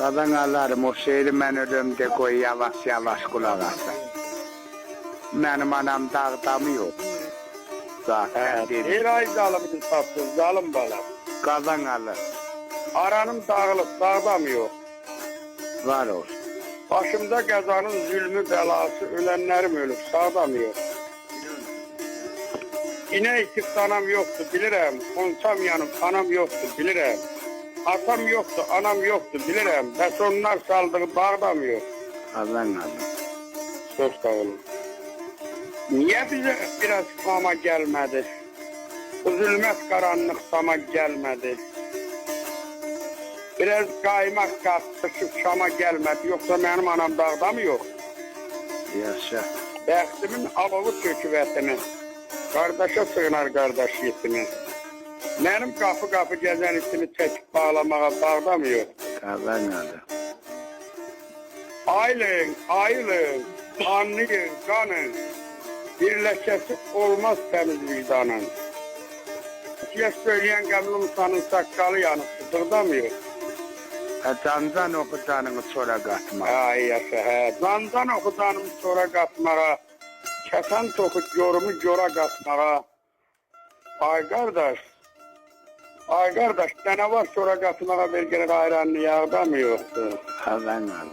Qadınlarım, o şehri mən ölümdə qoy yavaş-yavaş qulaq asın. Mənim anam dağda mı yox? Zaten dedi. Bir ay zalımını tapsın, zalim balam. Qadınlar Aranım dağılıb, dağda mı yok? var olsun. Başımda qəzanın zülmü bəlası, ölənlərim ölüb, sağda mı yok? İnə itib sanam yoxdur, bilirəm. Qonçam yanım, anam yoxdur, bilirəm. Atam yoxdur, anam yoxdur, bilirəm. Bəs onlar saldığı bağda mı yok? Qadınlar. Söz dağılır. Niyə bizə biraz fama gəlmədi? Bu zülmət qaranlıq sama gəlmədi. Biraz qaymaq qatışıb şama gəlmədi. Yoxsa mənim anam dağda mı yok? Yaşa. Bəxtimin alovu tökü vətəni. Qardaşa sığınar qardaş yetimi. Mənim qapı gəzən itimi çəkib bağlamağa bağda mı yok? Qadınlar. Aylın, ayılın, anlayın, qanın. Birləşəsi olmaz təmiz vicdanın. Siyə söyləyən qəmli insanın saqqalı yanıb, sıdırda mı yok? Cancan oxu canını çora qatma. Ay yaşa, hə. Cancan oxu canımı çora qatmağa, kəsən toxu yorumu yora qatmağa. Ay qardaş, dənə var çora qatmağa bir gələk ayranlı yağda mı yoxdur? Qadınlar.